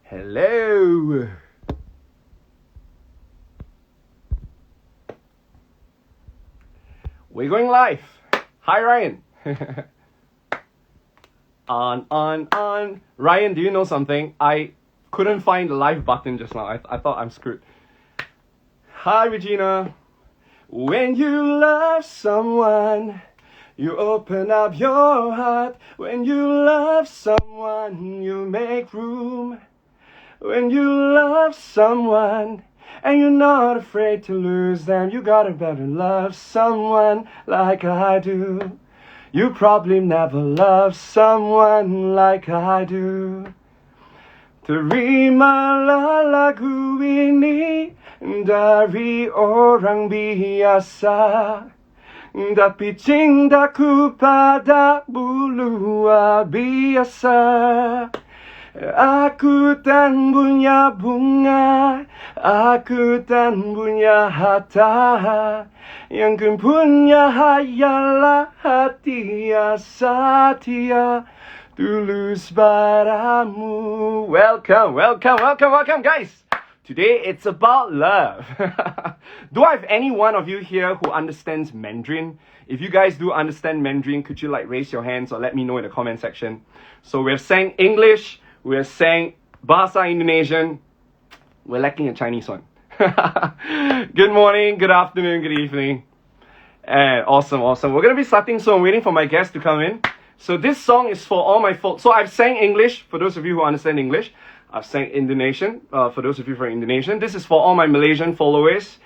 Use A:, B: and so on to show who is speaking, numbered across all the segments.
A: Hello. We're going live. Hi, Ryan. on. Ryan, do you know something? I couldn't find the live button just now. I thought I'm screwed. Hi, Regina. When you love someone, you open up your heart. When you love someone, you make room. When you love someone and you're not afraid to lose them, you gotta better love someone like I do. You probably never loved someone like I do. Terimalah lagu ini dari orang biasa, tapi cintaku padamu luar biasa. Aku tak punya bunga, aku tak punya harta, yang ku punya hanyalah hati setia tulus padamu. Welcome, guys. Today it's about love. Do I have any one of you here who understands Mandarin? If you guys do understand Mandarin, could you raise your hands or let me know in the comment section? So we're saying English, we're saying Bahasa Indonesian, we're lacking a Chinese one. Good morning, good afternoon, good evening. And awesome. We're going to be starting soon. I'm waiting for my guests to come in. So this song is for all my folks. So I've sang English, for those of you who understand English. I've sang Indonesian, for those of you who are Indonesian. This is for all my Malaysian followers,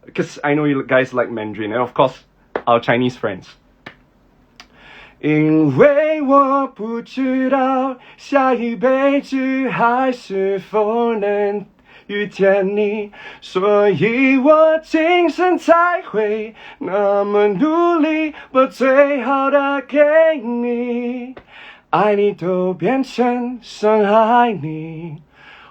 A: because I know you guys like Mandarin, and of course, our Chinese friends. 因为我不知道下一辈子还是否能遇见你，所以我今生才会那么努力，把最好的给你，爱你都变成伤害你。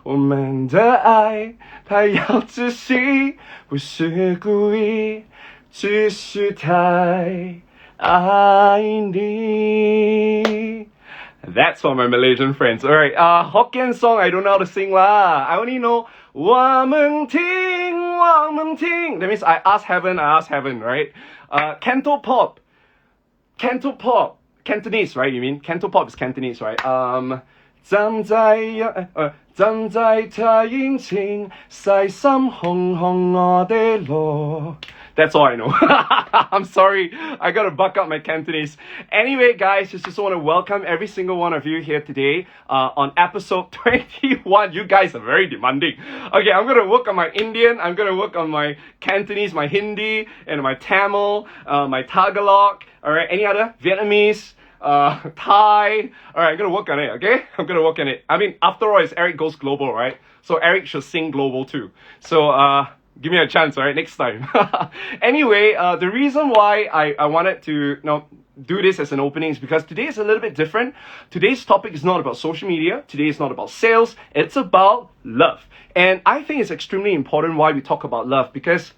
A: 我们的爱太要仔细，不是故意，只是太爱你。 That's for my Malaysian friends. Alright, Hokkien song I don't know how to sing lah. I only know 我们听. That means I ask heaven, right? Cantopop. Cantonese, right? You mean? Cantopop is Cantonese, right? 站在太陽前，細心看看我的路。 That's all I know. I'm sorry. I gotta buck up my Cantonese. Anyway, guys, just want to welcome every single one of you here today on episode 21. You guys are very demanding. Okay, I'm gonna work on my Indian. I'm gonna work on my Cantonese, my Hindi, and my Tamil, my Tagalog. All right, any other? Vietnamese, Thai. All right, I'm gonna work on it, okay? I'm gonna work on it. I mean, after all, it's Eric Goes Global, right? So Eric should sing global too. So, give me a chance, all right, next time. Anyway, the reason why I wanted to do this as an opening is because today is a little bit different. Today's topic is not about social media. Today is not about sales. It's about love. And I think it's extremely important why we talk about love, because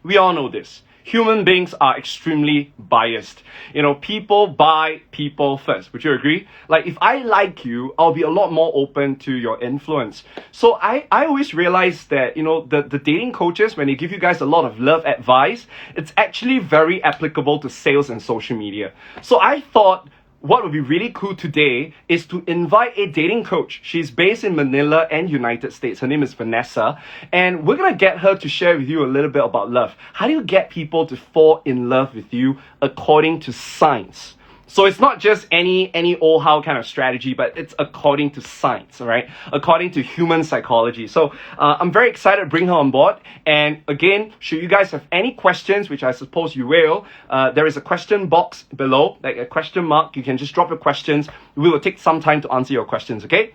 A: we all know this. Human beings are extremely biased. You know, people buy people first. Would you agree? Like, if I like you, I'll be a lot more open to your influence. So I always realize that, you know, the dating coaches, when they give you guys a lot of love advice, it's actually very applicable to sales and social media. So I thought, what would be really cool today is to invite a dating coach. She's based in Manila and United States. Her name is Vanessa. And we're going to get her to share with you a little bit about love. How do you get people to fall in love with you according to science? So it's not just any old how kind of strategy, but it's according to science, all right? According to human psychology. So I'm very excited to bring her on board. And again, should you guys have any questions, which I suppose you will, there is a question box below, like a question mark. You can just drop your questions. We will take some time to answer your questions, okay?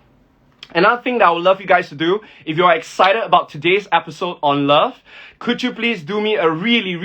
A: Another thing that I would love you guys to do, if you are excited about today's episode on love, could you please do me a really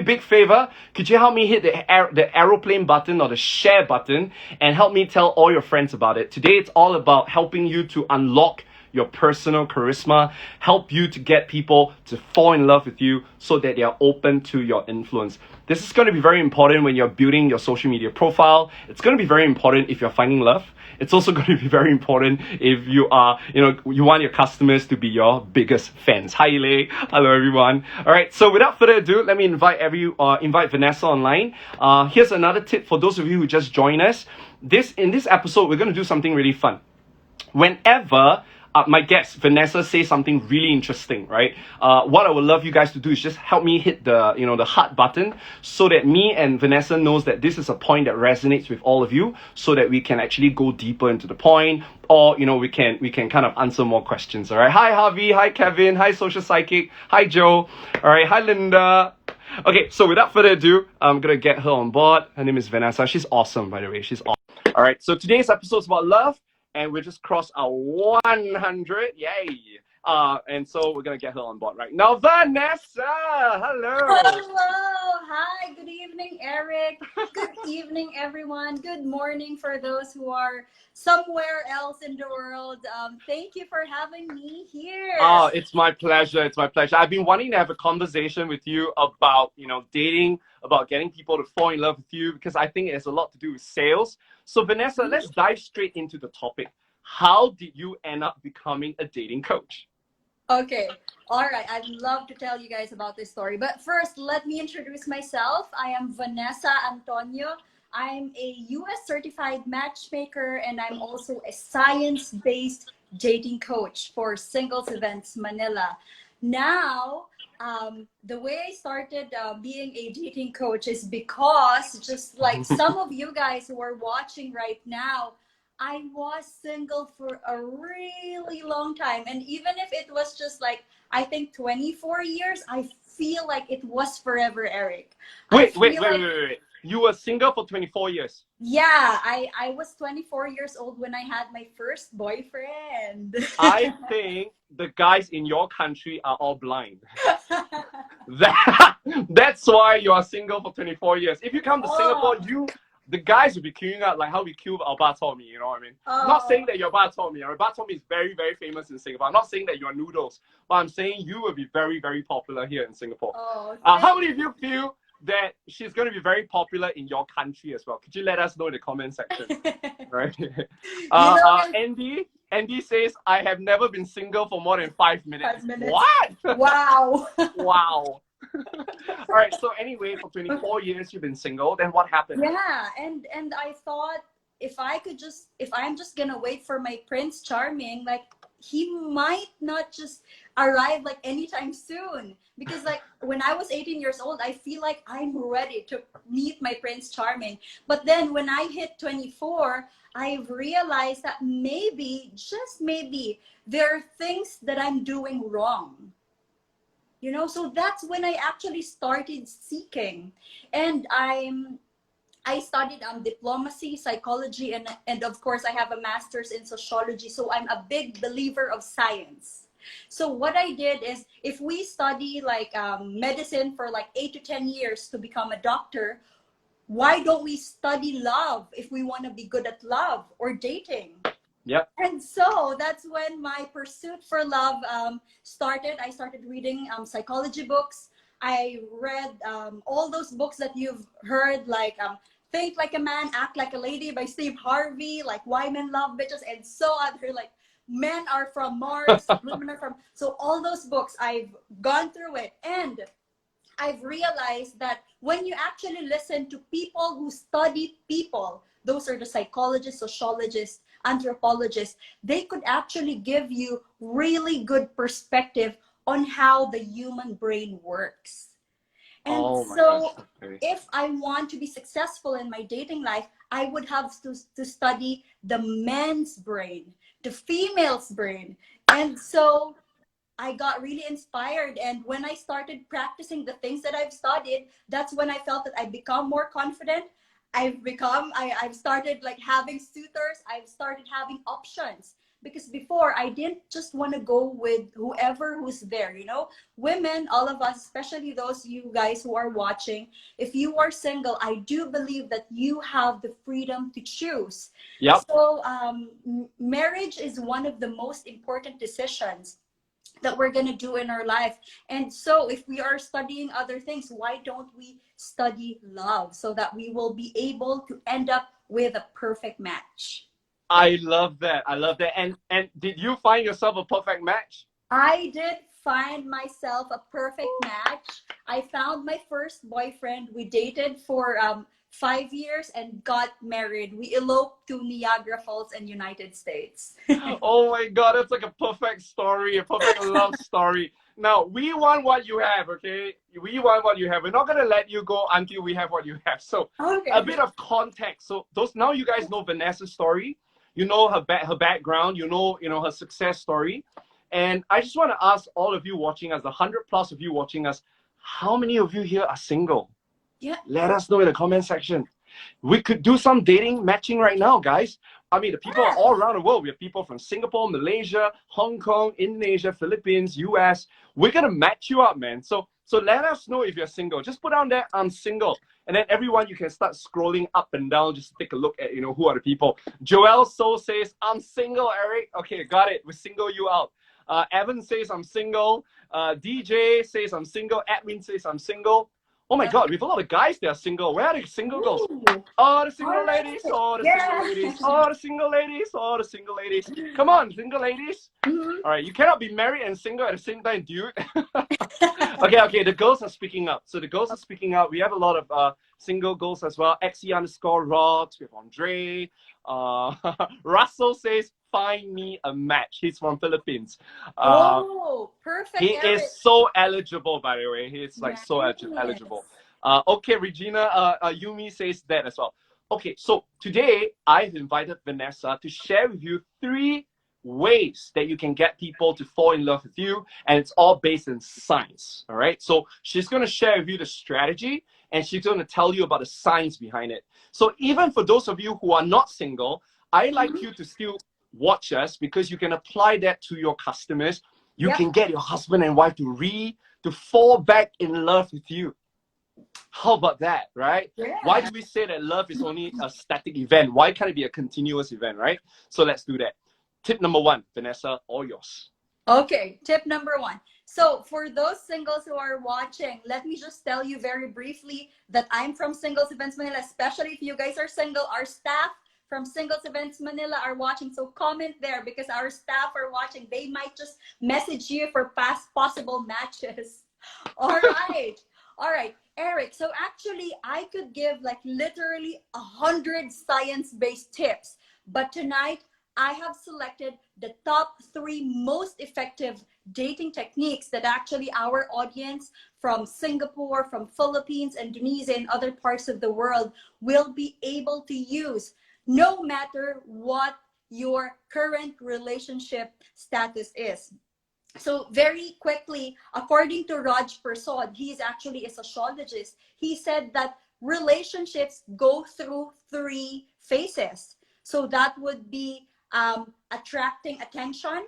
A: big favor? Could you help me hit the aeroplane button or the share button and help me tell all your friends about it? Today it's all about helping you to unlock your personal charisma, help you to get people to fall in love with you so that they are open to your influence. This is going to be very important when you're building your social media profile. It's going to be very important if you're finding love. It's also going to be very important if you are, you want your customers to be your biggest fans. Hi, Lei. Hello, everyone. All right. So without further ado, let me invite Vanessa online. Here's another tip for those of you who just joined us. In this episode, we're going to do something really fun. Whenever my guest Vanessa says something really interesting, right? What I would love you guys to do is just help me hit the heart button so that me and Vanessa knows that this is a point that resonates with all of you, so that we can actually go deeper into the point, or we can kind of answer more questions. All right. Hi Harvey. Hi Kevin. Hi Social Psychic. Hi Joe. All right. Hi Linda. Okay. So without further ado, I'm gonna get her on board. Her name is Vanessa. She's awesome, by the way. She's awesome. All right. So today's episode is about love. And we just crossed our 100. Yay! And so we're going to get her on board right now. Vanessa! Hello!
B: Hello! Hi, good evening, Eric. Good evening, everyone. Good morning for those who are somewhere else in the world. Thank you for having me here.
A: Oh, it's my pleasure. It's my pleasure. I've been wanting to have a conversation with you about, dating, about getting people to fall in love with you, because I think it has a lot to do with sales. So Vanessa, let's dive straight into the topic. How did you end up becoming a dating coach?
B: Okay. All right. I'd love to tell you guys about this story. But first, let me introduce myself. I am Vanessa Antonio. I'm a US certified matchmaker, and I'm also a science-based dating coach for Singles Events Manila. Now, the way I started being a dating coach is because, just like some of you guys who are watching right now, I was single for a really long time. And even if it was just like, I think 24 years, I feel like it was forever, Eric.
A: Wait. You were single for 24 years?
B: Yeah, I was 24 years old when I had my first boyfriend.
A: I think the guys in your country are all blind. That's why you are single for 24 years. If you come to Singapore, the guys will be queuing up like how we queue our bar Tommy, you know what I mean? I'm not saying that your bar Tommy. Our bar Tommy is very, very famous in Singapore. I'm not saying that you're noodles, but I'm saying you will be very, very popular here in Singapore. How many of you feel that she's going to be very popular in your country as well? Could you let us know in the comment section? Right? Andy says, I have never been single for more than 5 minutes.
B: 5 minutes.
A: What?
B: Wow.
A: Wow. All right. So anyway, for 24 years you've been single. Then what happened?
B: Yeah, and I thought if I'm just gonna wait for my Prince Charming, like he might not just arrive like anytime soon. Because like when I was 18 years old, I feel like I'm ready to meet my Prince Charming. But then when I hit 24, I realized that maybe, just maybe, there are things that I'm doing wrong. So that's when I actually started seeking. And I studied diplomacy, psychology, and of course I have a master's in sociology. So I'm a big believer of science. So what I did is, if we study like medicine for like 8 to 10 years to become a doctor, why don't we study love if we want to be good at love or dating?
A: Yep.
B: And so that's when my pursuit for love started. I started reading psychology books. I read all those books that you've heard, like Think Like a Man, Act Like a Lady by Steve Harvey, like Why Men Love Bitches, and so other, like Men Are From Mars, Women Are From. So all those books, I've gone through it. And I've realized that when you actually listen to people who study people, those are the psychologists, sociologists, anthropologists, they could actually give you really good perspective on how the human brain works. And if I want to be successful in my dating life, I would have to study the man's brain, the female's brain. And so I got really inspired. And when I started practicing the things that I've studied, that's when I felt that I become more confident. I've started like having suitors. I've started having options. because before I didn't just want to go with whoever who's there, you know. Women, all of us, especially those you guys who are watching, if you are single, I do believe that you have the freedom to choose.
A: Yep.
B: So marriage is one of the most important decisions that we're going to do in our life. And so if we are studying other things, why don't we study love so that we will be able to end up with a perfect match?
A: I love that. I love that. And did you find yourself a perfect match?
B: I did find myself a perfect match. I found my first boyfriend. We dated for 5 years and got married. We eloped to Niagara Falls in United States.
A: Oh my God, that's like a perfect story, a perfect love story. Now, we want what you have, okay? We want what you have. We're not going to let you go until we have what you have. So,
B: Okay.
A: a bit of context. So, now you guys know Vanessa's story. You know her background. You know her success story. And I just want to ask all of you watching us, the 100+ of you watching us, how many of you here are single?
B: Yeah.
A: Let us know in the comment section. We could do some dating matching right now, guys. I mean, the people are all around the world. We have people from Singapore, Malaysia, Hong Kong, Indonesia, Philippines, US. We're gonna match you up, man. So let us know if you're single. Just put down there, I'm single. And then everyone, you can start scrolling up and down, just take a look at, who are the people. Joel So says, I'm single, Eric. Okay, got it. We single you out. Evan says, I'm single. DJ says, I'm single. Admin says, I'm single. Oh my God, we have a lot of guys that are single. Where are the single girls? Oh, the single ladies. Oh, the single ladies. Oh, the single ladies. Oh, the single ladies. Come on, single ladies. All right, you cannot be married and single at the same time, dude. Okay, the girls are speaking up. So the girls are speaking up. We have a lot of single girls as well. XE_Rods. We have Andre. Russell says, find me a match. He's from Philippines.
B: Perfect.
A: He
B: Eric.
A: is so eligible, by the way. He is like so eligible. Okay, Regina, Yumi says that as well. Okay, so today I've invited Vanessa to share with you 3 ways that you can get people to fall in love with you, and it's all based in science. All right, so she's going to share with you the strategy, and she's going to tell you about the science behind it. So even for those of you who are not single, I like you to still watch us, because you can apply that to your customers. You can get your husband and wife to fall back in love with you. How about that, right?
B: Yeah.
A: Why do we say that love is only a static event? Why can't it be a continuous event, right? So let's do that. Tip number 1, Vanessa, all yours.
B: Okay, tip number 1. So for those singles who are watching, let me just tell you very briefly that I'm from Singles Events Manila, especially if you guys are single. Our staff from Singles Events Manila are watching, so comment there, because our staff are watching. They might just message you for past possible matches. All right. All right, Eric, so actually I could give like literally 100 science-based tips, but tonight I have selected the top 3 most effective dating techniques that actually our audience from Singapore, from Philippines, Indonesia, and other parts of the world will be able to use, no matter what your current relationship status is. So very quickly, according to Raj Persod, he's actually a sociologist. He said that relationships go through 3 phases. So that would be attracting attention,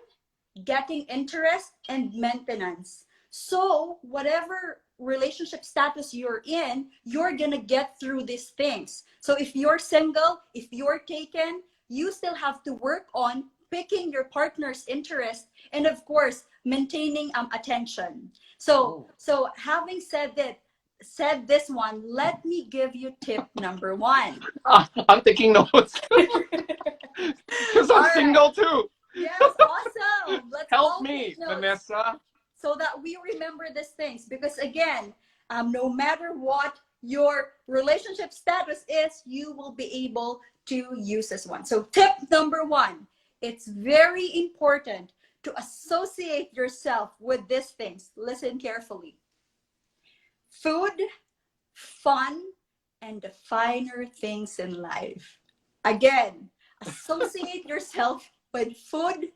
B: getting interest, and maintenance. So whatever relationship status you're in, you're gonna get through these things. So if you're single, if you're taken, you still have to work on picking your partner's interest, and of course maintaining attention. So having said this one, let me give you tip number 1.
A: I'm taking notes because I'm single too.
B: Yes, awesome. Let's
A: help me, Vanessa,
B: so that we remember these things, because again, no matter what your relationship status is, you will be able to use this one. So tip number 1, it's very important to associate yourself with these things. Listen carefully. Food, fun, and the finer things in life. Again, associate yourself with food,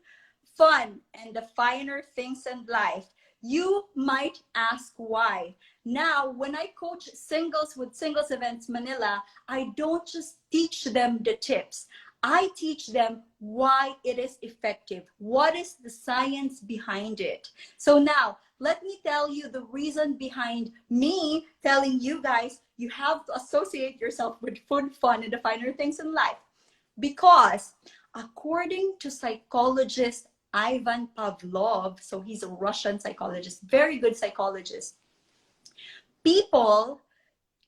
B: fun, and the finer things in life. You might ask why. Now, when I coach singles with Singles Events Manila, I don't just teach them the tips. I teach them why it is effective. What is the science behind it? So now, let me tell you the reason behind me telling you guys you have to associate yourself with food, fun, and the finer things in life. Because according to psychologist Ivan Pavlov, so he's a Russian psychologist, very good psychologist, people,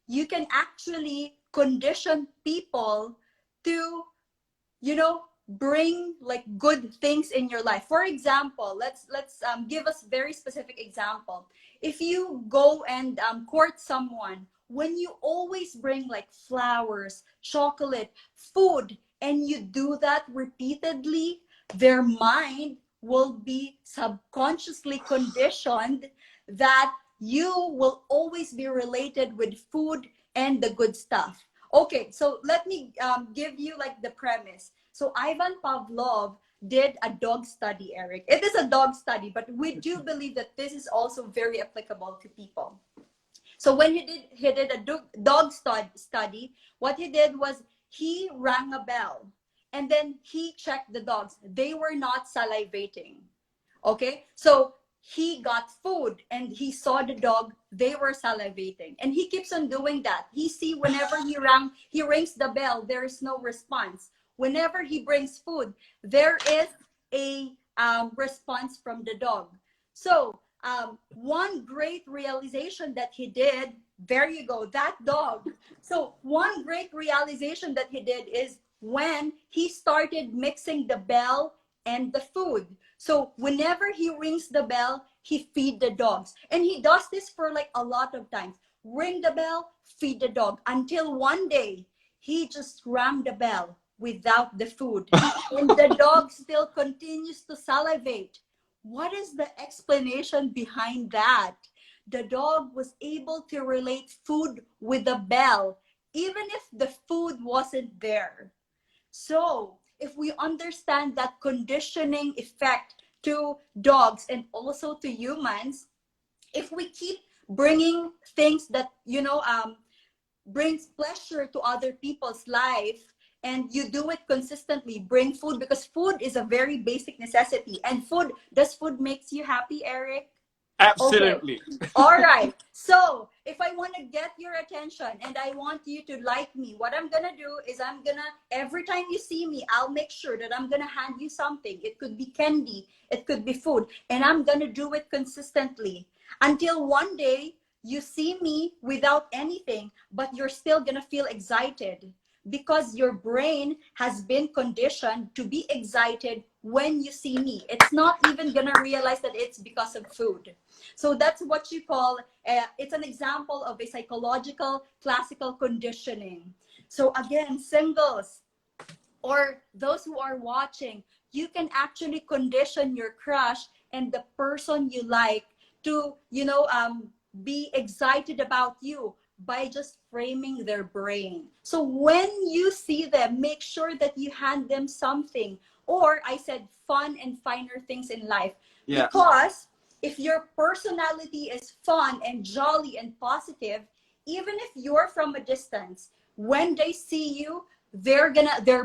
B: you can actually condition people to, you know, bring like good things in your life. For example, let's give us very specific example. If you go and court someone, when you always bring like flowers, chocolate, food, and you do that repeatedly, their mind will be subconsciously conditioned that you will always be related with food and the good stuff. Okay, so let me give you like the premise. So Ivan Pavlov did a dog study, Eric. It is a dog study, but we do believe that this is also very applicable to people. So when he did a dog study, what he did was he rang a bell and then he checked the dogs. They were not salivating. Okay, so he got food and he saw the dog, they were salivating, and he keeps on doing that. He see whenever he rings the bell, there is no response. Whenever he brings food, there is a response from the dog. So one great realization that he did, there you go, that dog. So one great realization that he did is when he started mixing the bell and the food. So whenever he rings the bell, he feed the dogs. And he does this for like a lot of times. Ring the bell, feed the dog. Until one day, he just rang the bell without the food. And the dog still continues to salivate. What is the explanation behind that? The dog was able to relate food with the bell, even if the food wasn't there. So if we understand that conditioning effect to dogs and also to humans, if we keep bringing things that, you know, brings pleasure to other people's life, and you do it consistently, bring food, because food is a very basic necessity. And food, does food makes you happy, Eric?
A: Absolutely.
B: Okay. All right. So if I want to get your attention and I want you to like me, what I'm going to do is every time you see me, I'll make sure that I'm going to hand you something. It could be candy, it could be food, and I'm going to do it consistently until one day you see me without anything, but you're still going to feel excited because your brain has been conditioned to be excited when you see me. It's not even going to realize that it's because of food. So that's what you call, it's an example of a psychological classical conditioning. So again, singles or those who are watching, you can actually condition your crush and the person you like to, be excited about you by just framing their brain. So when you see them, make sure that you hand them something. Or I said fun and finer things in life. Yeah. Because if your personality is fun and jolly and positive, even if you're from a distance, when they see you, their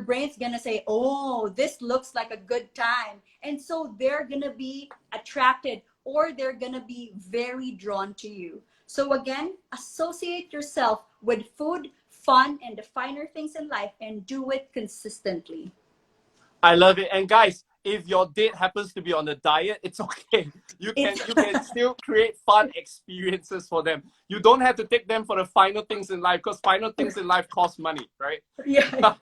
B: brain's gonna say, oh, this looks like a good time. And so they're gonna be attracted, or they're gonna be very drawn to you. So again, associate yourself with food, fun, and the finer things in life, and do it consistently.
A: I love it. And guys, if your date happens to be on a diet, it's okay. You can still create fun experiences for them. You don't have to take them for the final things in life, because final things in life cost money, right?
B: Yeah.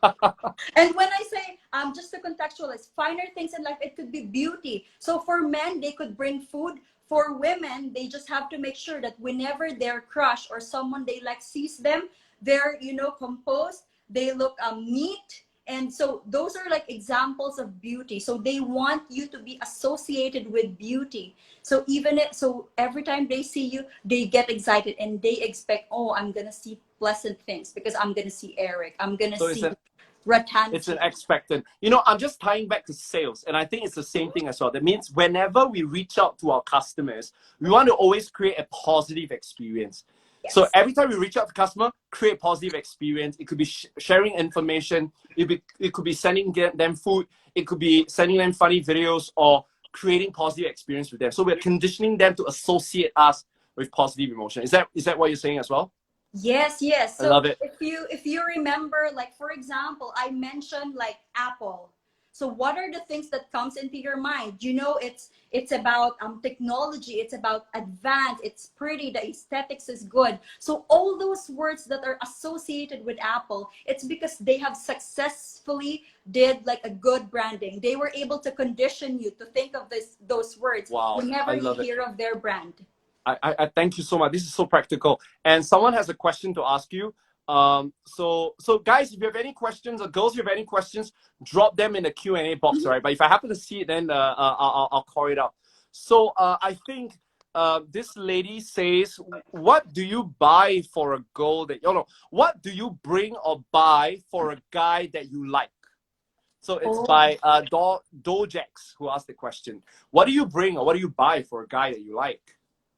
B: And when I say, just to contextualize, finer things in life, it could be beauty. So for men, they could bring food. For women, they just have to make sure that whenever their crush or someone they like sees them, they're, composed, they look neat. And so those are like examples of beauty. So they want you to be associated with beauty. So so every time they see you, they get excited and they expect, oh, I'm going to see pleasant things because I'm going to see Eric. I'm going to see Rattan.
A: It's an expectant. I'm just tying back to sales, and I think it's the same thing as well. That means whenever we reach out to our customers, we want to always create a positive experience. So
B: Yes.
A: every time we reach out to customer, create positive experience. It could be sharing information. It could be sending them food. It could be sending them funny videos or creating positive experience with them. So we're conditioning them to associate us with positive emotion. Is that what you're saying as well?
B: Yes, yes.
A: I
B: So
A: love it.
B: if you remember, like for example, I mentioned like Apple. So what are the things that comes into your mind? You know, it's about technology, it's about advanced, it's pretty, the aesthetics is good. So all those words that are associated with Apple, it's because they have successfully did like a good branding. They were able to condition you to think of those words
A: Wow, I
B: whenever you
A: love it.
B: hear of their brand.
A: I thank you so much. This is so practical. And someone has a question to ask you. So guys, if you have any questions, or girls, if you have any questions, drop them in the Q&A box, all right? But if I happen to see it, then I'll call it out. So I think this lady says, what do you buy for a girl that, oh no, what do you bring or buy for a guy that you like? So it's
B: Oh.
A: by Dojax who asked the question. What do you bring or what do you buy for a guy that you like?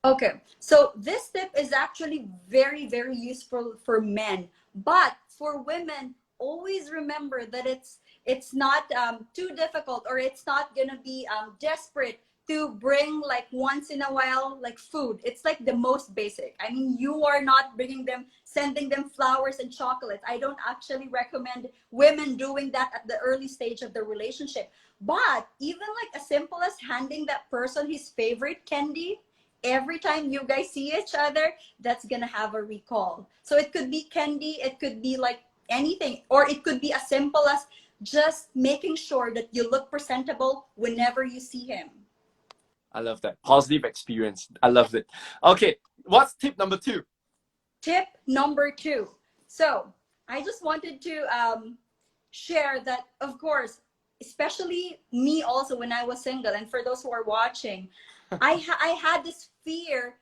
B: Okay, so this tip is actually very, very useful for men, but for women, always remember that it's not too difficult, or it's not gonna be desperate to bring like once in a while like food. It's like the most basic. I mean, you are not bringing them, sending them flowers and chocolates. I don't actually recommend women doing that at the early stage of the relationship. But even like as simple as handing that person his favorite candy every time you guys see each other, that's gonna have a recall. So it could be candy, it could be like anything, or it could be as simple as just making sure that you look presentable whenever you see him.
A: I love that. Positive experience. I love it. Okay, what's tip number 2?
B: Tip number 2. So I just wanted to share that, of course, especially me also when I was single, and for those who are watching, I had this fear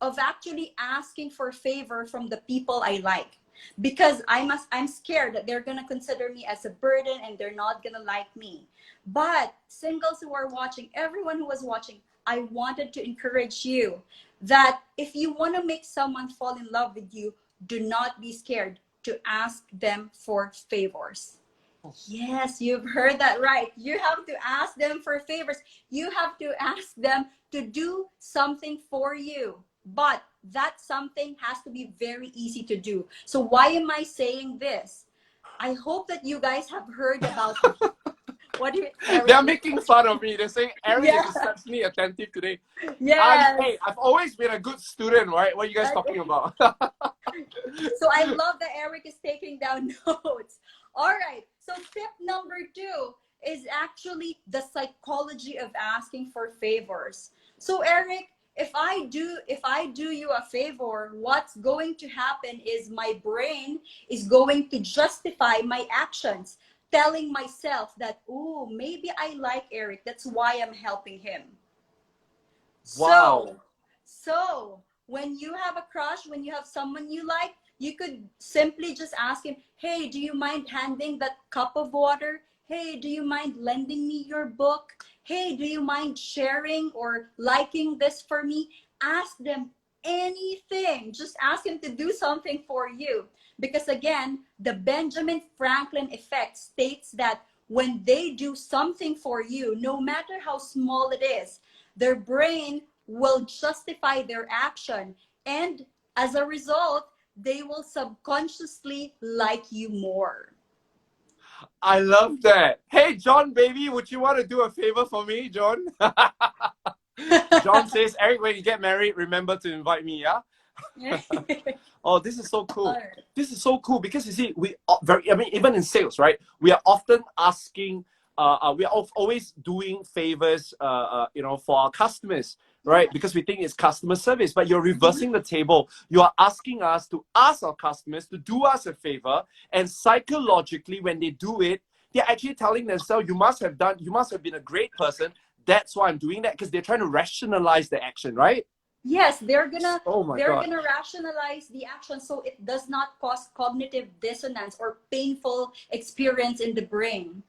B: of actually asking for favor from the people I like, because I'm scared that they're gonna consider me as a burden and they're not gonna like me. But singles who are watching, everyone who was watching, I wanted to encourage you that if you want to make someone fall in love with you, do not be scared to ask them for favors. Yes, you've heard that right. You have to ask them for favors. You have to ask them to do something for you. But that something has to be very easy to do. So why am I saying this? I hope that you guys have heard about what do you,
A: They're
B: Eric?
A: making fun of me. They're saying Eric
B: Yeah.
A: is exceptionally attentive today.
B: Yes.
A: Hey, I've always been a good student, right? What are you guys talking about?
B: So I love that Eric is taking down notes. All right. So tip number 2 is actually the psychology of asking for favors. So Eric, if I do you a favor, what's going to happen is my brain is going to justify my actions, telling myself that, oh, maybe I like Eric. That's why I'm helping him.
A: Wow.
B: So when you have a crush, when you have someone you like, you could simply just ask him, hey, do you mind handing that cup of water? Hey, do you mind lending me your book? Hey, do you mind sharing or liking this for me? Ask them anything. Just ask him to do something for you. Because again, the Benjamin Franklin effect states that when they do something for you, no matter how small it is, their brain will justify their action. And as a result, they will subconsciously like you more.
A: I love that. Hey, John, baby, would you want to do a favor for me, John? John says, Eric, when you get married, remember to invite me, yeah? Oh, this is so cool. This is so cool because you see, I mean, even in sales, right? We are often asking, we are always doing favors, for our customers, right? Because we think it's customer service, but you're reversing the table. You are asking us to ask our customers to do us a favor, and psychologically, when they do it, they're actually telling themselves, you must have been a great person. That's why I'm doing that, because they're trying to rationalize the action, right?
B: Yes, they're gonna
A: Oh my
B: they're
A: God.
B: gonna rationalize the action so it does not cause cognitive dissonance or painful experience in the brain.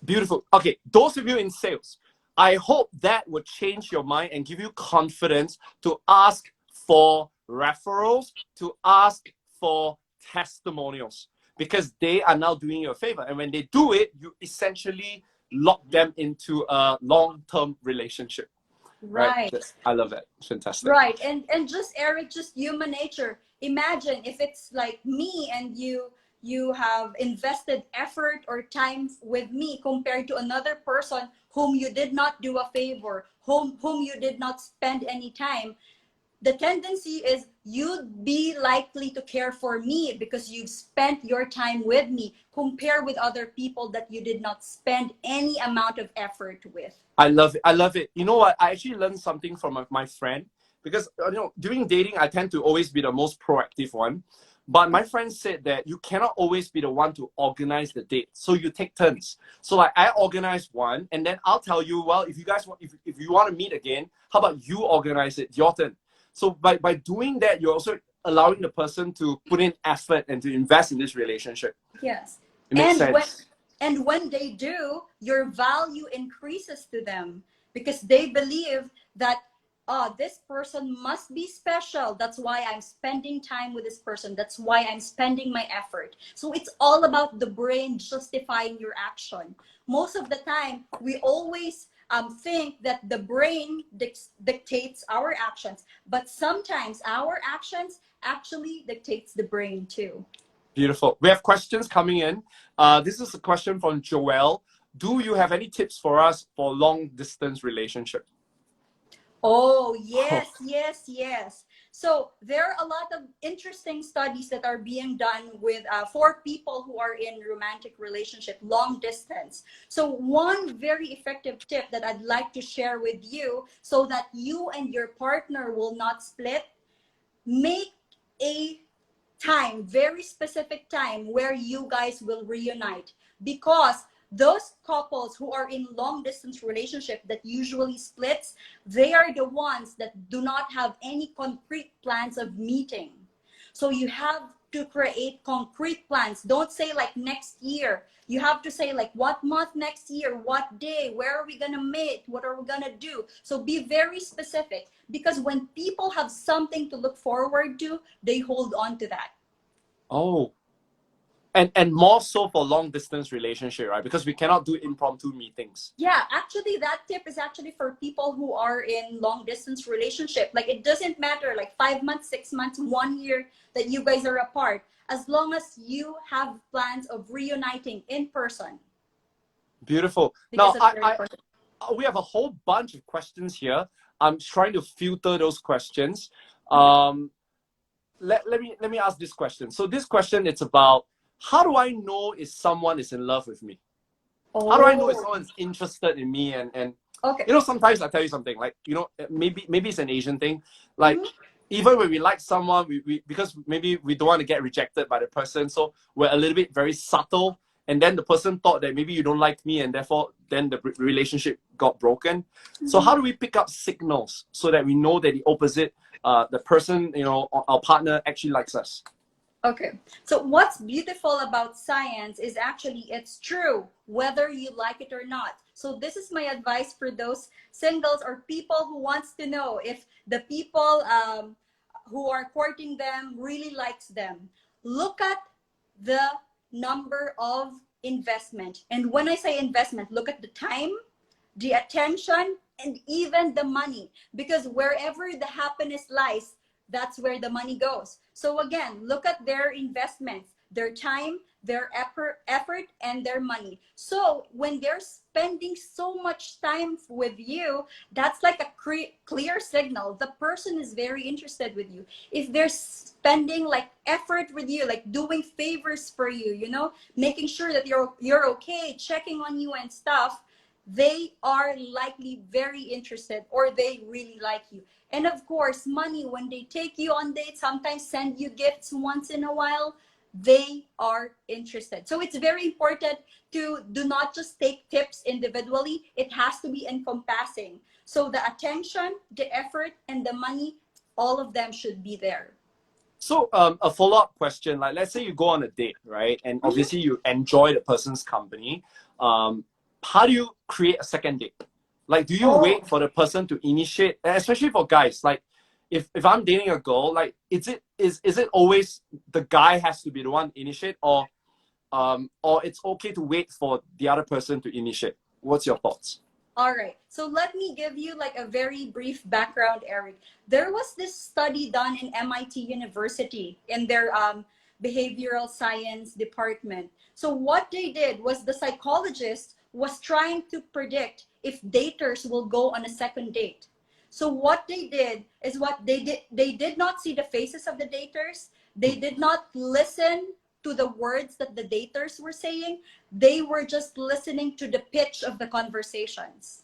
A: Beautiful. Okay, those of you in sales, I hope that would change your mind and give you confidence to ask for referrals to ask for testimonials, because they are now doing you a favor. And when they do it, you essentially lock them into a long-term relationship. Right. I love that. Fantastic.
B: Right. And just Eric, just human nature. Imagine if it's like me and you have invested effort or time with me compared to another person whom you did not do a favor, whom you did not spend any time. The tendency is you'd be likely to care for me because you've spent your time with me, compare with other people that you did not spend any amount of effort with.
A: I love it. I love it. You know what? I actually learned something from my friend, because during dating, I tend to always be the most proactive one. But my friend said that you cannot always be the one to organize the date. So you take turns. So like I organize one, and then I'll tell you, well, if you guys want, if you want to meet again, how about you organize it, your turn. So by doing that, you're also allowing the person to put in effort and to invest in this relationship.
B: Yes.
A: It makes sense.
B: And when they do, your value increases to them because they believe that, oh, this person must be special. That's why I'm spending time with this person. That's why I'm spending my effort. So it's all about the brain justifying your action. Most of the time, we always think that the brain dictates our actions, but sometimes our actions actually dictates the brain too.
A: Beautiful. We have questions coming in. This is a question from Joelle. Do you have any tips for us for long distance relationship?
B: Oh, yes, yes, yes. So there are a lot of interesting studies that are being done with for people who are in romantic relationship, long distance. So one very effective tip that I'd like to share with you so that you and your partner will not split, make a time, very specific time where you guys will reunite, because those couples who are in long distance relationship that usually splits, they are the ones that do not have any concrete plans of meeting. So you have to create concrete plans. Don't say like next year. You have to say like what month next year, what day, where are we gonna meet, what are we gonna do. So be very specific, because when people have something to look forward to, they hold on to that.
A: Oh, and more so for long distance relationship, right? Because we cannot do impromptu meetings.
B: Yeah, actually that tip is actually for people who are in long distance relationship. Like it doesn't matter like 5 months, 6 months, 1 year that you guys are apart, as long as you have plans of reuniting in person.
A: Beautiful.
B: Because
A: now we have a whole bunch of questions here. I'm trying to filter those questions. Let me ask this question. So this question, it's about, how do I know if someone is in love with me? Oh. How do I know if someone's interested in me? And
B: okay.
A: Sometimes I tell you something, like, maybe it's an Asian thing. Like, even when we like someone, we because maybe we don't want to get rejected by the person, so we're a little bit very subtle. And then the person thought that maybe you don't like me, and therefore then the relationship got broken. So how do we pick up signals so that we know that the opposite, the person, our partner actually likes us?
B: Okay, so what's beautiful about science is actually it's true whether you like it or not. So this is my advice for those singles or people who wants to know if the people who are courting them really likes them. Look at the number of investment. And when I say investment, look at the time, the attention, and even the money. Because wherever the happiness lies, that's where the money goes. So again, look at their investments, their time, their effort, and their money. So when they're spending so much time with you, that's like a clear signal. The person is very interested with you. If they're spending like effort with you, like doing favors for you, making sure that you're okay, checking on you and stuff, they are likely very interested, or they really like you. And of course, money, when they take you on dates, sometimes send you gifts once in a while, they are interested. So it's very important to do not just take tips individually. It has to be encompassing. So the attention, the effort, and the money, all of them should be there.
A: So a follow-up question, like let's say you go on a date, right? And obviously you enjoy the person's company. How do you create a second date? Like, do you wait for the person to initiate, especially for guys? Like, if I'm dating a girl, like is it always the guy has to be the one initiate, or it's okay to wait for the other person to initiate? What's your thoughts?
B: All right. So let me give you like a very brief background, Eric. There was this study done in MIT University in their behavioral science department. So what they did was the psychologist was trying to predict if daters will go on a second date. So what they did is they did not see the faces of the daters. They did not listen to the words that the daters were saying. They were just listening to the pitch of the conversations.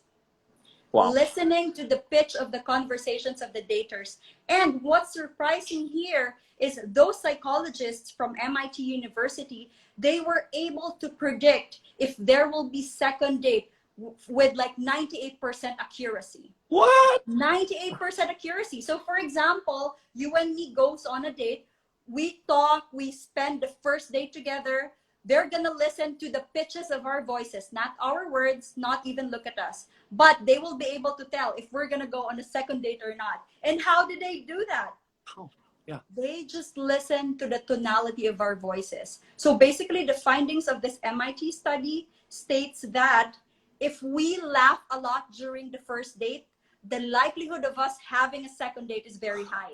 A: Wow.
B: Listening to the pitch of the conversations of the daters. And what's surprising here is those psychologists from MIT University, they were able to predict if there will be second date with like 98% accuracy.
A: What?
B: 98% accuracy. So for example, you and me goes on a date, we talk, we spend the first date together. They're gonna listen to the pitches of our voices, not our words, not even look at us. But they will be able to tell if we're gonna go on a second date or not. And how did they do that?
A: Oh, yeah.
B: They just listen to the tonality of our voices. So basically the findings of this MIT study states that if we laugh a lot during the first date, the likelihood of us having a second date is very high.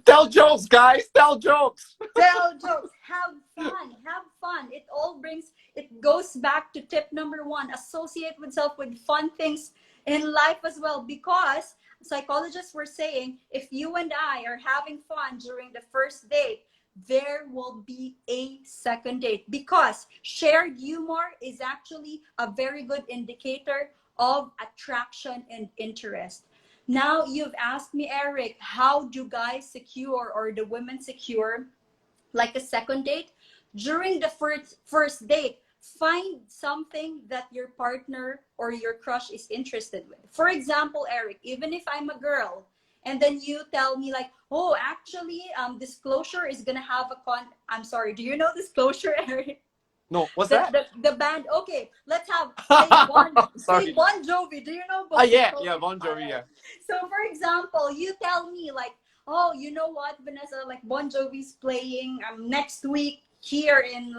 A: Tell jokes, guys. Tell jokes.
B: Tell jokes. Have fun. Have fun. It goes back to tip number 1. Associate yourself with fun things in life as well. Because psychologists were saying, if you and I are having fun during the first date, there will be a second date. Because shared humor is actually a very good indicator of attraction and interest. Now you've asked me, Eric, how do guys secure, or the women secure like a second date? During the first date, find something that your partner or your crush is interested with. For example, Eric, even if I'm a girl and then you tell me like, oh, actually, Disclosure is gonna have I'm sorry, do you know Disclosure, Eric?
A: No, what's that?
B: The band. Okay, let's have
A: Sorry.
B: say Bon Jovi. Do you know Bon Jovi?
A: Yeah, Bon Jovi, yeah.
B: So for example, you tell me like, oh, you know what, Vanessa, like Bon Jovi's playing next week here in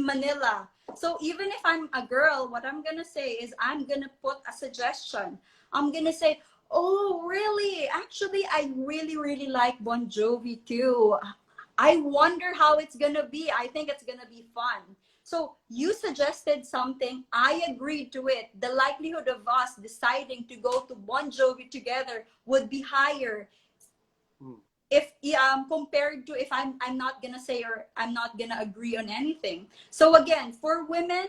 B: Manila. So even if I'm a girl, what I'm gonna say is I'm gonna put a suggestion. I'm gonna say, oh, really? Actually, I really, really like Bon Jovi too. I wonder how it's gonna be. I think it's gonna be fun. So you suggested something, I agreed to it. The likelihood of us deciding to go to Bon Jovi together would be higher if compared to if I'm not gonna say, or I'm not gonna agree on anything. So again, for women,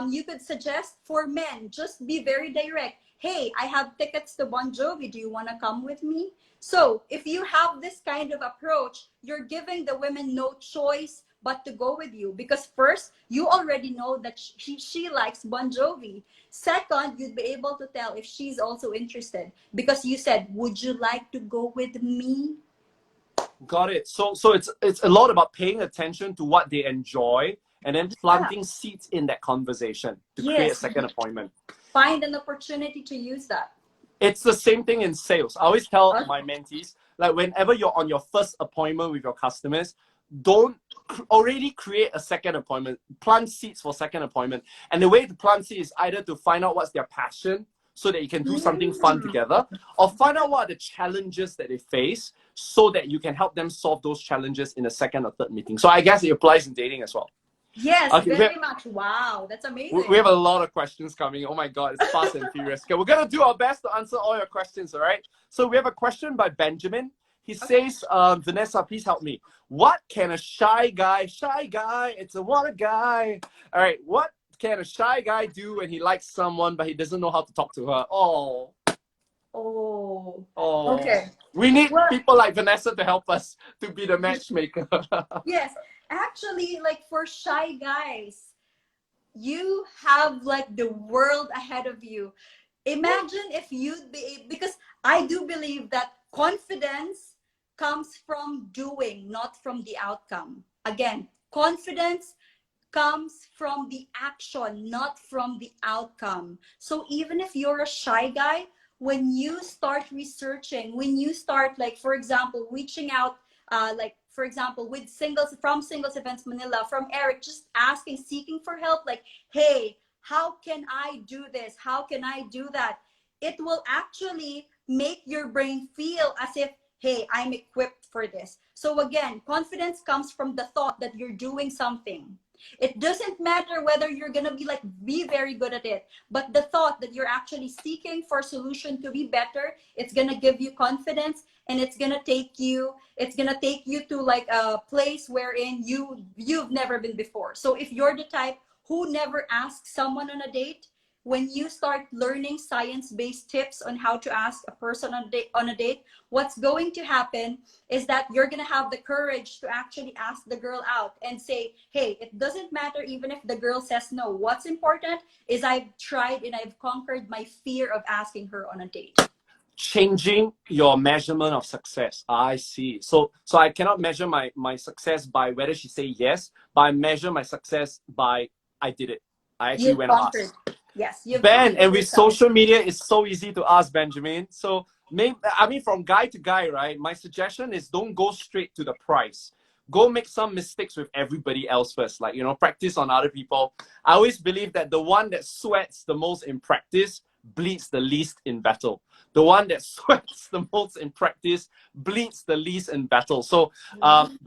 B: you could suggest. For men, just be very direct. Hey, I have tickets to Bon Jovi. Do you want to come with me? So if you have this kind of approach, you're giving the women no choice but to go with you, because first, you already know that she likes Bon Jovi. Second, you'd be able to tell if she's also interested, because you said, would you like to go with me?
A: Got it. So it's a lot about paying attention to what they enjoy and then planting seeds in that conversation to create a second appointment.
B: Find an opportunity to use that.
A: It's the same thing in sales. I always tell my mentees, like whenever you're on your first appointment with your customers, don't already create a second appointment. Plant seeds for second appointment. And the way to plant seeds is either to find out what's their passion so that you can do something fun together, or find out what are the challenges that they face so that you can help them solve those challenges in a second or third meeting. So I guess it applies in dating as well.
B: Yes, very much. Wow, that's amazing.
A: We have a lot of questions coming. Oh my God, it's fast and furious. Okay, we're going to do our best to answer all your questions, all right? So we have a question by Benjamin. He says, Vanessa, please help me. What can a shy guy, it's a water guy. All right, what can a shy guy do when he likes someone but he doesn't know how to talk to her? Oh. Okay. We need people like Vanessa to help us to be the matchmaker.
B: Yes, actually, like for shy guys, you have like the world ahead of you. Imagine if you'd be, because I do believe that confidence comes from doing, not from the outcome. Again, confidence comes from the action, not from the outcome. So even if you're a shy guy, when you start researching, when you start, like, for example, reaching out, like, for example, with Singles Events Manila, from Eric, just asking, seeking for help, like, hey, how can I do this? How can I do that? It will actually make your brain feel as if, hey, I'm equipped for this. So again, confidence comes from the thought that you're doing something. It doesn't matter whether you're gonna be very good at it, but the thought that you're actually seeking for a solution to be better, it's gonna give you confidence, and it's gonna take you to like a place wherein you've never been before. So if you're the type who never asks someone on a date, when you start learning science-based tips on how to ask a person on a date, what's going to happen is that you're going to have the courage to actually ask the girl out and say, hey, it doesn't matter even if the girl says no. What's important is I've tried and I've conquered my fear of asking her on a date.
A: Changing your measurement of success. I see. So I cannot measure my success by whether she say yes, but I measure my success by I did it. I actually
B: You've
A: went and
B: conquered.
A: asked.
B: Yes, you've
A: Ben,
B: conquered
A: and with
B: yourself.
A: social media, it's so easy to ask, Benjamin. So maybe, I mean, from guy to guy, right? My suggestion is don't go straight to the price. Go make some mistakes with everybody else first. Like, you know, practice on other people. I always believe that the one that sweats the most in practice bleeds the least in battle. The one that sweats the most in practice bleeds the least in battle. So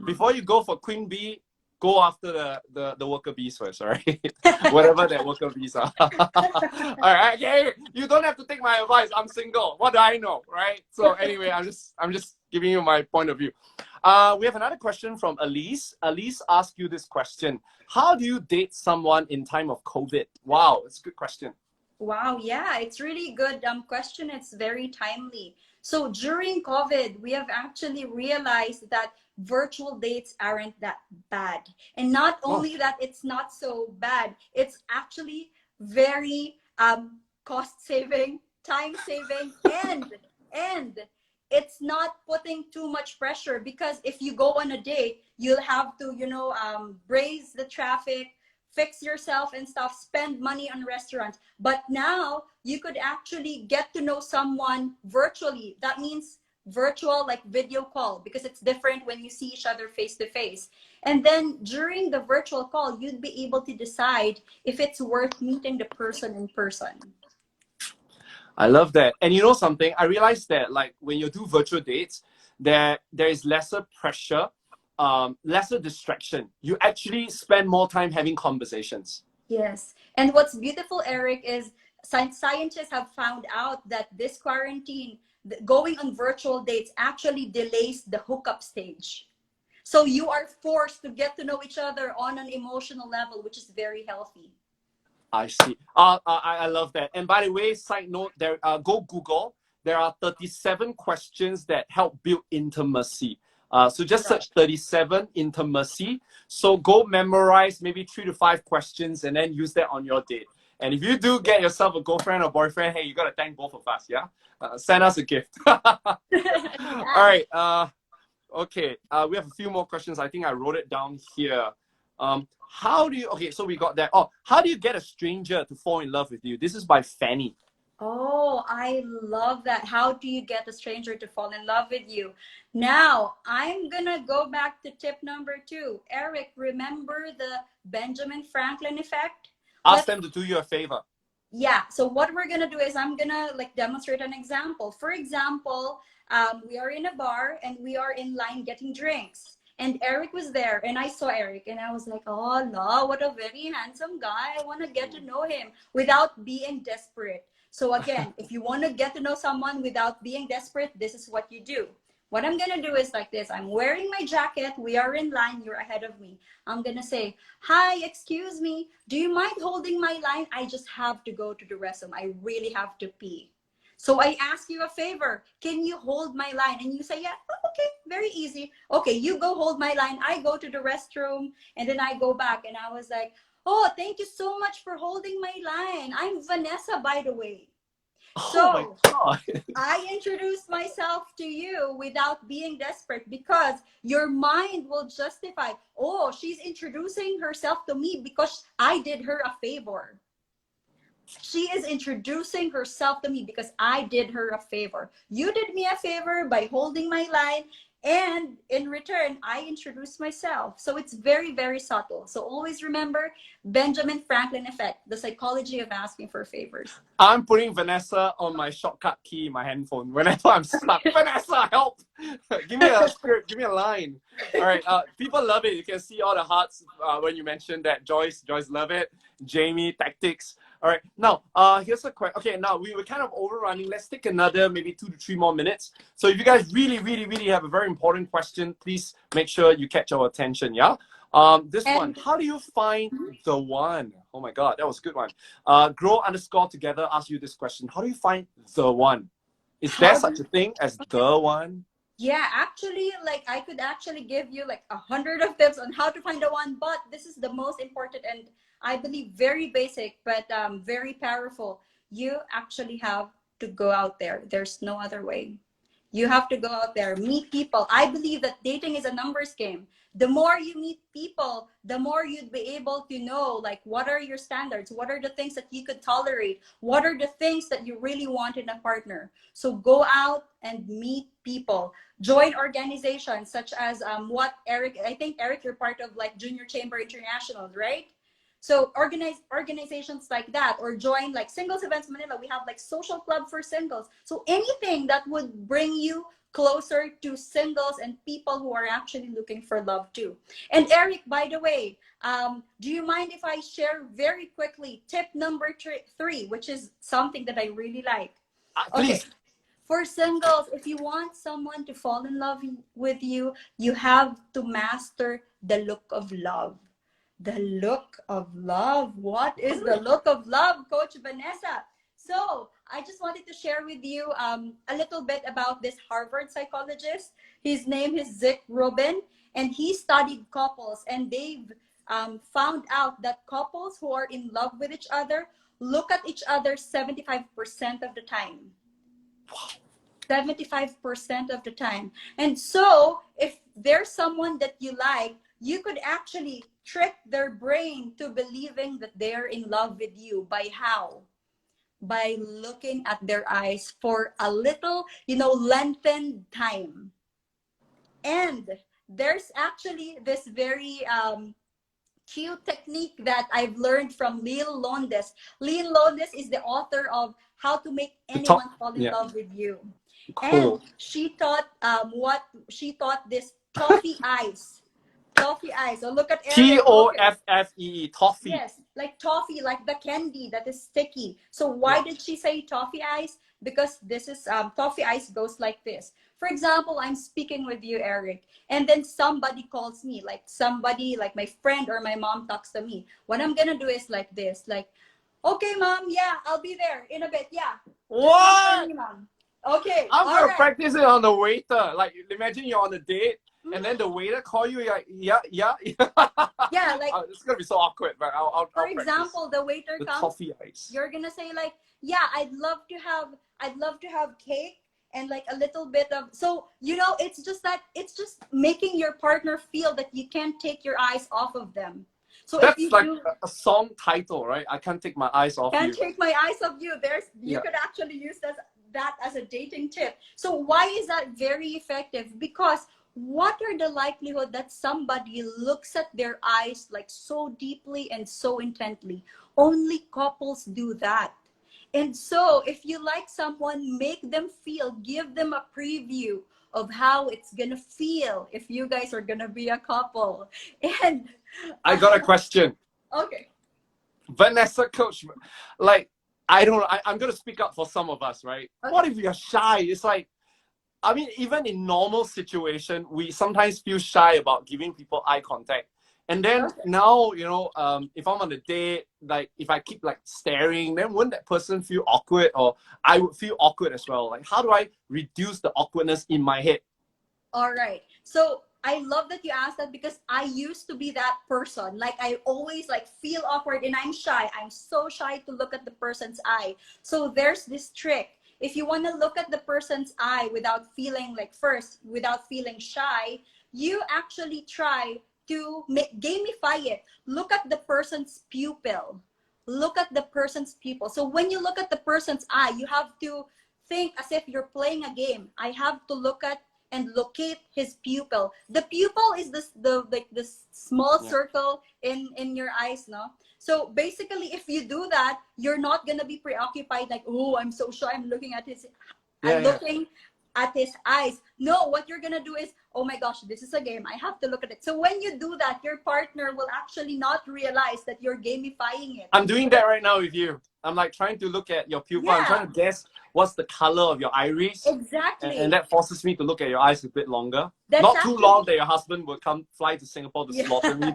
A: before you go for queen bee, go after the worker bees first, all right? Whatever that worker bees are. All right, okay. You don't have to take my advice. I'm single. What do I know, right? So anyway, I'm just giving you my point of view. We have another question from Elise. Elise asked you this question: how do you date someone in time of COVID? Wow, it's a good question.
B: Wow, yeah, it's really good question. It's very timely. So during COVID, we have actually realized that virtual dates aren't that bad. And not
A: Oh,
B: only that it's not so bad, it's actually very cost saving, time saving, and it's not putting too much pressure, because if you go on a date, you'll have to, brace the traffic, fix yourself and stuff, spend money on restaurants. But now you could actually get to know someone virtually. That means virtual, like video call, because it's different when you see each other face to face. And then during the virtual call, you'd be able to decide if it's worth meeting the person in person.
A: I love that. And you know something? I realized that like when you do virtual dates, there is lesser pressure, lesser distraction. You actually spend more time having conversations.
B: Yes. And what's beautiful, Eric, is scientists have found out that this quarantine, going on virtual dates, actually delays the hookup stage. So you are forced to get to know each other on an emotional level, which is very healthy.
A: I see. I love that. And by the way, side note, there go Google. There are 37 questions that help build intimacy. So just search 37 intimacy. So go memorize maybe 3 to 5 questions and then use that on your date. And if you do get yourself a girlfriend or boyfriend, hey, you gotta thank both of us, yeah? Send us a gift. All right. Okay. We have a few more questions. I think I wrote it down here. How do you, okay, so we got that. Oh, how do you get a stranger to fall in love with you? This is by Fanny.
B: Oh, I love that. How do you get a stranger to fall in love with you? Now, I'm gonna go back to tip number 2. Eric, remember the Benjamin Franklin effect?
A: Ask
B: Let's
A: them to do you a favor.
B: Yeah, so what we're gonna do is I'm gonna like demonstrate an example. For example, we are in a bar and we are in line getting drinks, and Eric was there, and I saw Eric and I was like, oh no, what a very handsome guy, I want to get to know him without being desperate. So again, if you want to get to know someone without being desperate, this is what you do. What I'm gonna do is like this: I'm wearing my jacket, we are in line, you're ahead of me. I'm gonna say, hi, excuse me, do you mind holding my line? I just have to go to the restroom, I really have to pee. So I ask you a favor, can you hold my line? And you say, yeah. Oh, okay, very easy. Okay, you go hold my line, I go to the restroom, and then I go back. And I was like, oh, thank you so much for holding my line, I'm Vanessa, by the way.
A: Oh my
B: So
A: God.
B: I introduced myself to you without being desperate, because your mind will justify, oh, she's introducing herself to me because I did her a favor. She is introducing herself to me because I did her a favor. You did me a favor by holding my line, and in return, I introduced myself. So it's very, very subtle. So always remember Benjamin Franklin effect, the psychology of asking for favors.
A: I'm putting Vanessa on my shortcut key in my handphone whenever I'm stuck. Vanessa, help! Give me a script, give me a line. All right, people love it. You can see all the hearts when you mentioned that. Joyce love it. Jamie, tactics. All right, now here's a question. Okay, now we were kind of overrunning. Let's take another maybe 2 to 3 more minutes. So if you guys really, really, really have a very important question, please make sure you catch our attention. Yeah. This one, how do you find the one? Oh my God, that was a good one. Grow_together asked you this question. How do you find the one? Is there such a thing as the one?
B: Yeah, actually, like I could actually give you like 100 of tips on how to find the one, but this is the most important and I believe very basic, but very powerful. You actually have to go out there. There's no other way. You have to go out there, meet people. I believe that dating is a numbers game. The more you meet people, the more you'd be able to know like what are your standards, what are the things that you could tolerate, what are the things that you really want in a partner. So go out and meet people. Join organizations such as what Eric, I think Eric, you're part of like Junior Chamber International, right? So organizations like that, or join like Singles Events Manila. We have like social club for singles. So anything that would bring you closer to singles and people who are actually looking for love too. And Eric, by the way, do you mind if I share very quickly tip number three, which is something that I really like?
A: Please.
B: Okay. For singles, if you want someone to fall in love with you, you have to master the look of love. The look of love. What is the look of love, Coach Vanessa? So I just wanted to share with you a little bit about this Harvard psychologist. His name is Zick Rubin, and he studied couples, and they've found out that couples who are in love with each other look at each other 75% of the time. 75% of the time. And so if there's someone that you like, you could actually trick their brain to believing that they're in love with you. By how? By looking at their eyes for a little, lengthened time. And there's actually this very cute technique that I've learned from Lil Londes. Lil Londes is the author of How to Make Anyone Fall in Love with You.
A: Cool.
B: And she taught this toffee eyes. Toffee eyes. So look at Eric.
A: TOFFEE, toffee.
B: Yes, like toffee, like the candy that is sticky. So why did she say toffee eyes? Because this is toffee eyes goes like this. For example, I'm speaking with you, Eric, and then somebody calls me, like somebody, like my friend or my mom talks to me. What I'm gonna do is like this, like, okay, mom, yeah, I'll be there in a bit. Yeah.
A: What?
B: Me, mom. Okay.
A: I'm gonna practice it on the waiter. Like, imagine you're on a date, and then the waiter call you. You're like, yeah.
B: Yeah, like
A: it's gonna be so awkward. But I'll
B: for example, the waiter comes.
A: Toffee ice.
B: You're gonna say like, yeah, I'd love to have cake and like a little bit of. So it's just making your partner feel that you can't take your eyes off of them. So
A: that's
B: if you
A: like a song title, right? I can't take my eyes off you.
B: Can't take my eyes off you. You could actually use that as a dating tip. So why is that very effective? Because what are the likelihood that somebody looks at their eyes like so deeply and so intently? Only couples do that. And so if you like someone, make them feel, give them a preview of how it's gonna feel if you guys are gonna be a couple. And
A: I got a question.
B: Okay.
A: Vanessa, coach, like, I'm gonna speak up for some of us, right? Okay. What if we are shy? It's like, I mean, even in normal situation, we sometimes feel shy about giving people eye contact. And then now, if I'm on a date, like if I keep like staring, then wouldn't that person feel awkward, or I would feel awkward as well? Like, how do I reduce the awkwardness in my head?
B: All right. So I love that you asked that, because I used to be that person. Like I always like feel awkward and I'm shy. I'm so shy to look at the person's eye. So there's this trick. If you want to look at the person's eye without feeling shy, you actually try to gamify it. Look at the person's pupil. look at the person's pupil. So when you look at the person's eye, you have to think as if you're playing a game. I have to look at and locate his pupil. The pupil is this small circle in your eyes, no? So basically, if you do that, you're not gonna be preoccupied like, oh, I'm so shy, I'm looking at his, I'm looking at his eyes. No, what you're gonna do is, oh my gosh, this is a game, I have to look at it. So when you do that, your partner will actually not realize that you're gamifying it.
A: I'm doing that right now with you. I'm like trying to look at your pupil. I'm trying to guess what's the color of your iris.
B: Exactly.
A: And that forces me to look at your eyes a bit longer.
B: That's
A: not too long that your husband will fly to Singapore to slaughter me,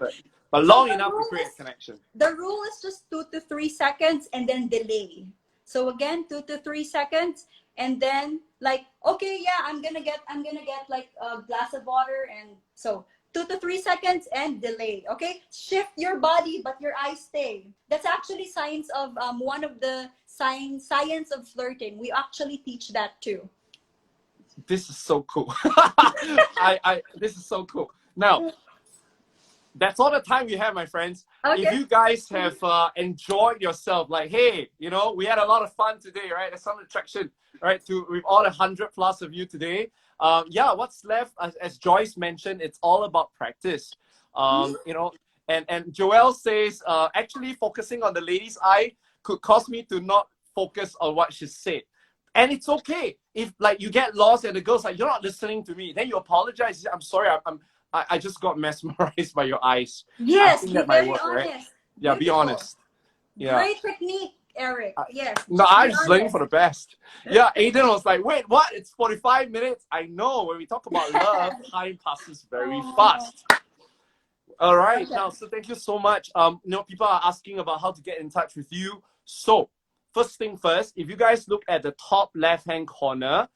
A: but long enough to create a connection.
B: The rule is just 2 to 3 seconds and then delay. So again, 2 to 3 seconds, and then like, okay, yeah, I'm gonna get like a glass of water, and so 2 to 3 seconds and delay. Okay, shift your body, but your eyes stay. That's actually science of one of the science of flirting. We actually teach that too.
A: This is so cool. This is so cool. Now, that's all the time we have, my friends.
B: Okay.
A: If you guys have enjoyed yourself, like, hey, you know, we had a lot of fun today, right? There's some attraction, right? With all the 100+ of you today. Yeah, what's left, as Joyce mentioned, it's all about practice. You know, and Joelle says, actually focusing on the lady's eye could cause me to not focus on what she said. And it's okay if like you get lost and the girl's like, you're not listening to me. Then you apologize. I'm sorry, I just got mesmerized by your eyes.
B: Yes, be very
A: honest.
B: Right?
A: Yeah, be honest. Yeah.
B: Great technique, Eric. Yes.
A: No, I'm just looking for the best. Yeah, Aiden was like, wait, what? It's 45 minutes. I know, when we talk about love, time passes very fast. All right. Now, so thank you so much. You know, people are asking about how to get in touch with you. So, first thing first, if you guys look at the top left-hand corner,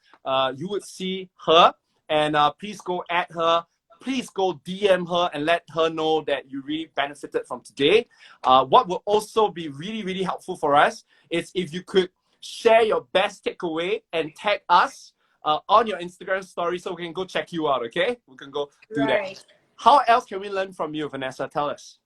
A: you would see her. And please go at her. Please go DM her and let her know that you really benefited from today. What will also be really, really helpful for us is if you could share your best takeaway and tag us on your Instagram story so we can go check you out, okay? We can go do that. How else can we learn from you, Vanessa? Tell us.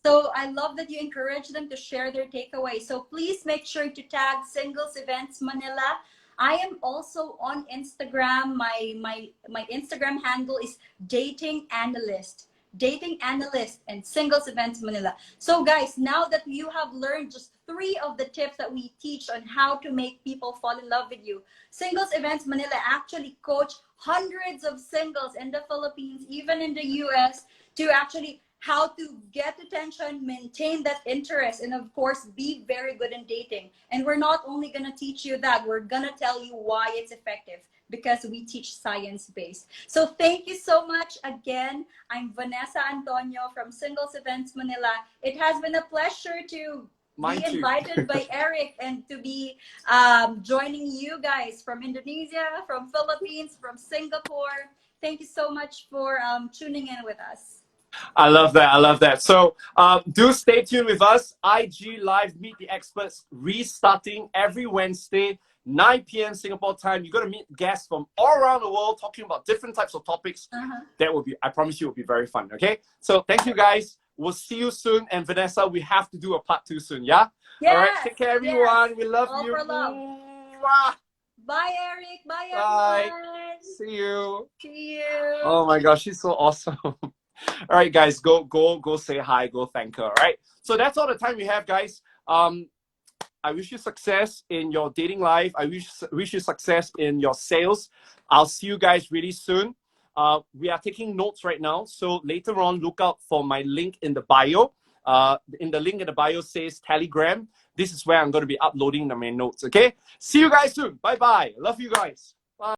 B: So I love that you encourage them to share their takeaway. So please make sure to tag Singles Events Manila. I am also on Instagram. My Instagram handle is Dating Analyst, and Singles Events Manila. So guys, now that you have learned just 3 of the tips that we teach on how to make people fall in love with you, Singles Events Manila actually coach hundreds of singles in the Philippines, even in the US, to actually how to get attention, maintain that interest, and of course, be very good in dating. And we're not only going to teach you that, we're going to tell you why it's effective, because we teach science-based. So thank you so much again. I'm Vanessa Antonio from Singles Events Manila. It has been a pleasure to be invited by Eric and to be joining you guys from Indonesia, from Philippines, from Singapore. Thank you so much for tuning in with us.
A: I love that. I love that. So do stay tuned with us. IG Live Meet the Experts restarting every Wednesday, 9 p.m. Singapore time. You're going to meet guests from all around the world talking about different types of topics. That will be, I promise you, will be very fun. Okay. So thank you guys. We'll see you soon. And Vanessa, we have to do a part 2 soon. Yeah.
B: Yes,
A: all right. Take care, everyone.
B: Yes.
A: We love
B: all
A: you.
B: For love. Bye, Eric. Bye, everyone.
A: Bye. See you.
B: See you.
A: Oh my gosh, she's so awesome. All right, guys, go say hi, go thank her. All right. So that's all the time we have, guys. I wish you success in your dating life. I wish you success in your sales. I'll see you guys really soon. We are taking notes right now, so later on, look out for my link in the bio. In the link in the bio says Telegram. This is where I'm going to be uploading my notes. Okay. See you guys soon. Bye bye. Love you guys.